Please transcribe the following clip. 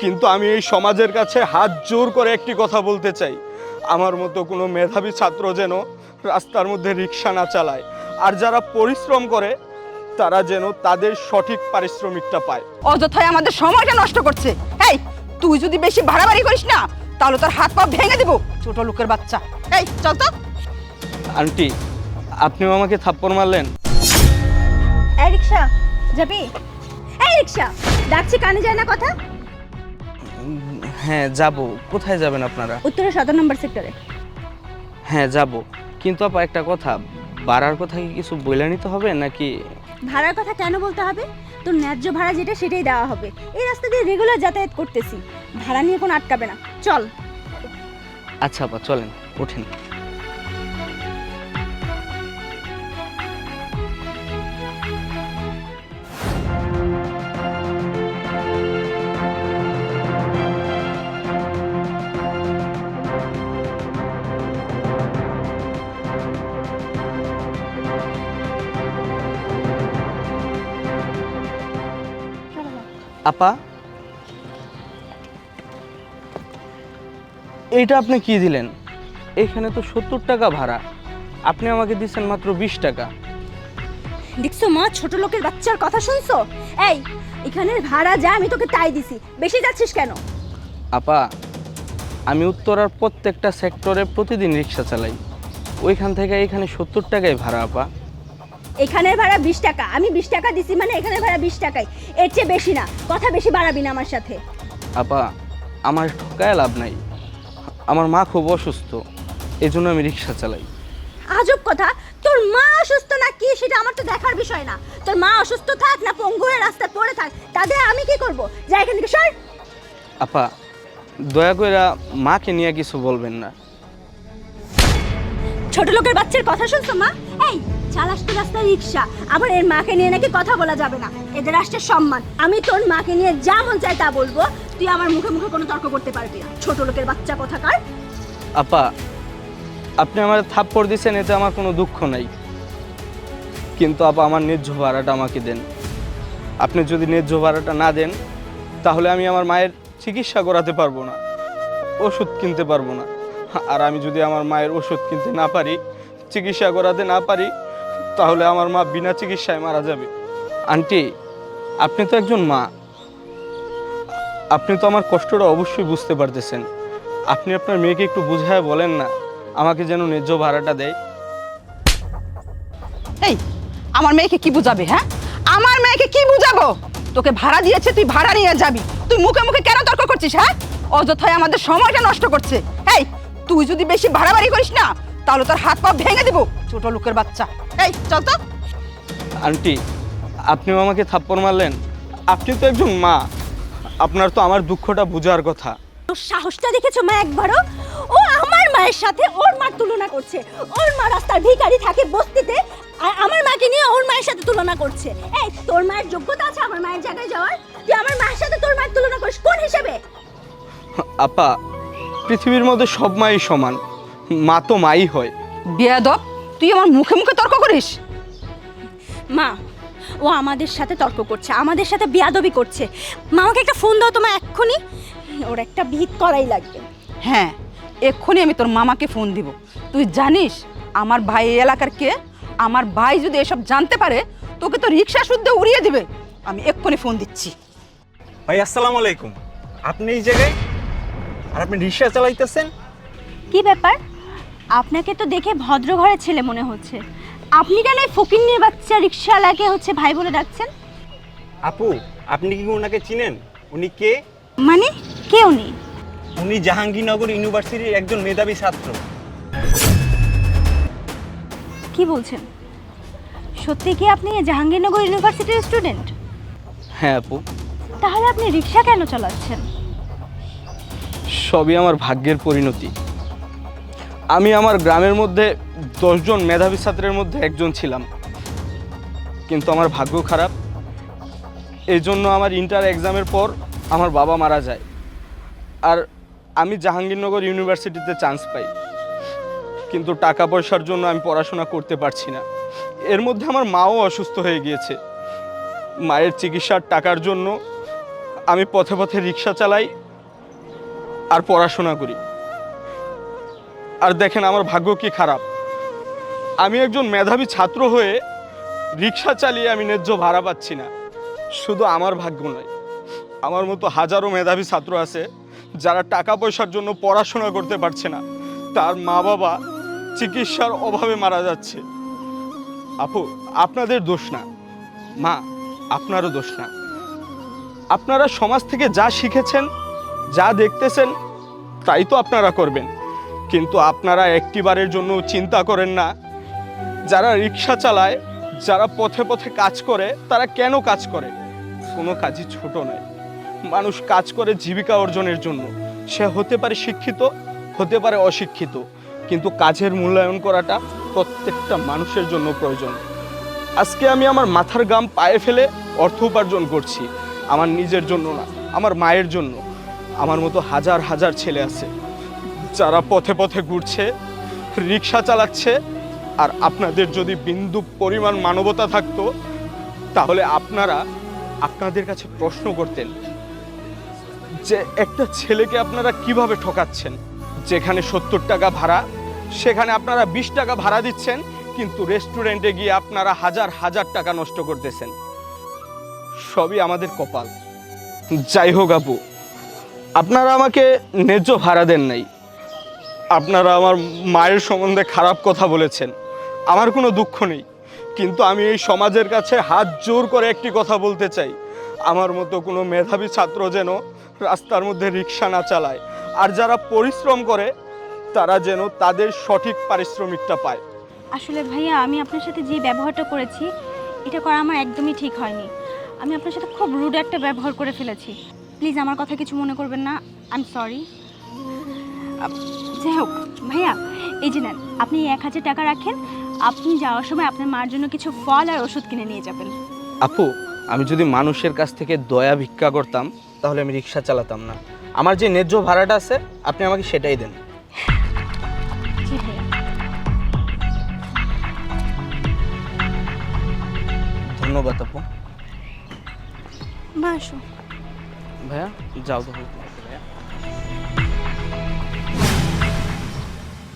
কিন্তু আমি এই সমাজের কাছে হাত জোর করে একটি কথা বলতে চাই, আমার মতো কোনো মেধাবী ছাত্র যেন রাস্তার মধ্যে রিক্সা না চালায়, আর যারা পরিশ্রম করে তারা যেন তাদের সঠিক পারিশ্রমিকটা পায়। অযথায় আমাদের সময়টা নষ্ট করছে। এই, তুই যদি বেশি বাড়াবাড়ি করিস না তাহলে তোর হাত পা ভেঙে দেবো, ছোট লোকের বাচ্চা। এই চল তো। আন্টি, আপনিও আমাকে থাপ্পড় মারলেন। এই রিক্সা যাবি? এই রিক্সা ডাকছি, কানে যায় না কথা? হ্যাঁ যাব। কোথায় যাবেন আপনারা? উত্তরে 17 নম্বর সেক্টরে। হ্যাঁ যাব, কিন্তু আপা একটা কথা, বাড়ার কথা কি কিছু বইলা নিতে হবে নাকি? ভাড়ার কথা কেন বলতে হবে? তোর ন্যায্য ভাড়া যেটা সেটাই দেওয়া হবে। এই রাস্তা দিয়ে রেগুলার যাতায়াত করতেছি, ভাড়া নিয়ে কোনো আটকাবে না। চল। আচ্ছা আপা চলেন, ওঠেন। আপা, এইটা আপনি কি দিলেন? এখানে তো 70 টাকা ভাড়া, আপনি আমাকে দিচ্ছেন মাত্র 20 টাকা। দেখছো মা, ছোট লোকের বাচ্চার কথা শুনছো? এই, এখানের ভাড়া যা আমি তোকে তাই দিছি, বেশি যাচ্ছিস কেন? আপা, আমি উত্তরার প্রত্যেকটা সেক্টরে প্রতিদিন রিক্সা চালাই, ওইখান থেকে এখানে 70 টাকাই ভাড়া আপা। এখানের ভাড়া 20 টাকা, আমি 20 টাকা দিছি মানে এখানের ভাড়া 20 টাকাই, এর চেয়ে বেশি না। কথা বেশি বাড়াবি না আমার সাথে। আপা, আমার ঠকায় লাভ নাই, আমার মা খুব অসুস্থ, এই জন্য আমি রিক্সা চালাই। আজব কথা, তোর মা অসুস্থ না কি সেটা আমার তো দেখার বিষয় না। তোর মা অসুস্থ থাক না পঙ্গু হয়ে রাস্তায় পড়ে থাক, তাদের আমি কি করব? যা এখান থেকে সর। আপা, দয়া করে মাকে নিয়ে কিছু বলবেন না। ছোট লোকের বাচ্চার কথা শুনছো মা? এই, চালাস তো রাস্তায় রিক্সা, আবার এর মাকে নিয়ে নাকি কথা বলা যাবে না। এদের রাষ্ট্রের সম্মান। আমি তোর মাকে নিয়ে যা মন চাই তা বলবো, তুই আমার মুখে মুখে কোনো তর্ক করতে পারবি না। ছোট লোকের বাচ্চা কোথাকার। আপা, আপনি আমার থাপ্পড় দিচ্ছেন, এতে আমার কোনো দুঃখ নাই, কিন্তু আপা আমার ন্যায্য ভাড়াটা আমাকে দেন। আপনি যদি ন্যায্য ভাড়াটা না দেন তাহলে আমি আমার মায়ের চিকিৎসা করাতে পারবো না, ওষুধ কিনতে পারবো না। আর আমি যদি আমার মায়ের ওষুধ কিনতে না পারি, চিকিৎসা করাতে না পারি, তাহলে আমার মা বিনা চিকিৎসায় মারা যাবে। আন্টি, আপনি তো একজন মা, আপনি তো আমার কষ্টটা অবশ্যই বুঝতে পারতেছেন। আপনি আপনার মেয়েকে একটু বুঝায় বলেন না আমাকে যেন ন্যায্য ভাড়াটা দেয়। এই, আমার মেয়েকে কি বুঝাবে? হ্যাঁ, আমার মেয়েকে কি বুঝাবো? তোকে ভাড়া দিয়েছে, তুই ভাড়া নিয়ে যাবি। তুই মুখে মুখে কেন তর্ক করছিস? হ্যাঁ, অযথায় আমাদের সময়টা নষ্ট করছে। এই, তুই যদি বেশি বাড়াবাড়ি করিস না তাহলে তোর হাত পা ভেঙে দেবো, ছোট লোকের বাচ্চা। এই চল তো। আন্টি, আপনিও আমাকে থাপ্পড় মারলেন, আপনি তো একজন মা, আপনার তো আমার দুঃখটা বোঝার কথা। ওর সাহসটা দেখেছো মা একবারও? ও আমার মায়ের সাথে ওর মার তুলনা করছে। ওর মা রাস্তার ভিখারি থাকে বস্তিতে, আর আমার মাকে নিয়ে ওর মায়ের সাথে তুলনা করছে। এই, তোর মায়ের যোগ্যতা আছে আমার মায়ের জায়গায় যাওয়ার? তুই আমার মায়ের সাথে তোর মায়ের তুলনা করিস কোন হিসেবে? আপা, পৃথিবীর মধ্যে সব মাই সমান, মা তো মাই হয়। বেয়াদব, তুই আমার মুখে মুখে তর্ক করিস? মা, ও আমাদের সাথে তর্ক করছে, আমাদের সাথে বেয়াদবি করছে। মা, আমাকে একটা ফোন দাও তোমার এক্ষুনি, ওর একটা ভিত করাই লাগবে। হ্যাঁ, এক্ষুনি আমি তোর মামাকে ফোন দিব। তুই জানিস আমার ভাই এই এলাকার কে? আমার ভাই যদি এসব জানতে পারে তোকে তো রিক্সা শুদ্ধে উড়িয়ে দিবে। আমি এক্ষুনি ফোন দিচ্ছি। ভাই আসসালামু আলাইকুম। আপনি এই জায়গায় আর আপনি রিক্সা চালাইতেছেন? কি ব্যাপার? আপনাকে তো দেখে ভদ্র ঘরের ছেলে মনে হচ্ছে, আপনি কেন এই ফকিন্নির বাচ্চা রিক্সাওয়ালাকে হচ্ছে ভাই বলে ডাকছেন? আপু, আপনি কি ওনাকে চিনেন? উনি কে? মানে কে উনি? উনি জাহাঙ্গীরনগর ইউনিভার্সিটির একজন মেধাবী ছাত্র। কি বলছেন? সত্যি কি আপনি জাহাঙ্গীরনগর ইউনিভার্সিটির স্টুডেন্ট? হ্যাঁ আপু, তাহলে আপনি রিক্সা কেন চালাচ্ছেন? সবই আমার ভাগ্যের পরিণতি। আমি আমার গ্রামের মধ্যে 10 জন মেধাবী ছাত্রের মধ্যে একজন ছিলাম, কিন্তু আমার ভাগ্য খারাপ। এই জন্য আমার ইন্টার এক্সামের পর আমার বাবা মারা যায়, আর আমি জাহাঙ্গীরনগর ইউনিভার্সিটিতে চান্স পাই, কিন্তু টাকা পয়সার জন্য আমি পড়াশোনা করতে পারছি না। এর মধ্যে আমার মাও অসুস্থ হয়ে গিয়েছে। মায়ের চিকিৎসার টাকার জন্য আমি পথে পথে রিক্সা চালাই আর পড়াশোনা করি। আর দেখেন আমার ভাগ্য কি খারাপ, আমি একজন মেধাবী ছাত্র হয়ে রিক্সা চালিয়ে আমি ন্যায্য ভাড়া পাচ্ছি না। শুধু আমার ভাগ্য নয়, আমার মতো হাজারো মেধাবী ছাত্র আছে যারা টাকা পয়সার জন্য পড়াশোনা করতে পারছে না, তার মা বাবা চিকিৎসার অভাবে মারা যাচ্ছে। আপু, আপনাদের দোষ না, মা আপনারও দোষ না। আপনারা সমাজ থেকে যা শিখেছেন, যা দেখতেছেন, তাই তো আপনারা করবেন। কিন্তু আপনারা একটিবারের জন্য চিন্তা করেন না যারা রিক্সা চালায়, যারা পথে পথে কাজ করে, তারা কেন কাজ করে? কোনো কাজই ছোট নয়। মানুষ কাজ করে জীবিকা অর্জনের জন্য। সে হতে পারে শিক্ষিত, হতে পারে অশিক্ষিত, কিন্তু কাজের মূল্যায়ন করাটা প্রত্যেকটা মানুষের জন্য প্রয়োজন। আজকে আমি আমার মাথার ঘাম পায়ে ফেলে অর্থ উপার্জন করছি, আমার নিজের জন্য না, আমার মায়ের জন্য। আমার মতো হাজার হাজার ছেলে আছে যারা পথে পথে ঘুরছে, রিক্সা চালাচ্ছে। আর আপনাদের যদি বিন্দু পরিমাণ মানবতা থাকতো, তাহলে আপনারা আপনাদের কাছে প্রশ্ন করতেন যে একটা ছেলেকে আপনারা কিভাবে ঠকাচ্ছেন। যেখানে 70 টাকা ভাড়া, সেখানে আপনারা 20 টাকা ভাড়া দিচ্ছেন, কিন্তু রেস্টুরেন্টে গিয়ে আপনারা হাজার হাজার টাকা নষ্ট করতেছেন। সবই আমাদের কপাল। যাই হোক আপু, আপনারা আমাকে ন্যায্য ভাড়া দেন নাই, আপনারা আমার মায়ের সম্বন্ধে খারাপ কথা বলেছেন, আমার কোনো দুঃখ নেই। কিন্তু আমি এই সমাজের কাছে হাত জোর করে একটি কথা বলতে চাই, আমার মতো কোনো মেধাবী ছাত্র যেন রাস্তার মধ্যে রিক্সা না চালায়। আর যারা পরিশ্রম করে, তারা যেন তাদের সঠিক পারিশ্রমিকটা পায়। আসলে ভাইয়া, আমি আপনার সাথে যে ব্যবহারটা করেছি, এটা করা আমার একদমই ঠিক হয়নি। আমি আপনার সাথে খুব রুড একটা ব্যবহার করে ফেলেছি। প্লিজ আমার কথা কিছু মনে করবেন না, আই এম সরি। যাই হোক ভাইয়া, এই যে নেন, আপনি 1000 টাকা রাখেন। আপনি যাওয়ার সময় আপনার মার জন্য কিছু ফল আর ওষুধ কিনে নিয়ে যাবেন। আপু, আমি যদি মানুষের কাছ থেকে দয়া ভিক্ষা করতাম, তাহলে আমি রিক্সা চালাতাম না। আমার যে ন্যায্য ভাড়াটা আছে, আপনি আমাকে সেটাই দেন। জি ভাইয়া। ধন্যবাদ আপু। বাসো। ভাইয়া যাও তো।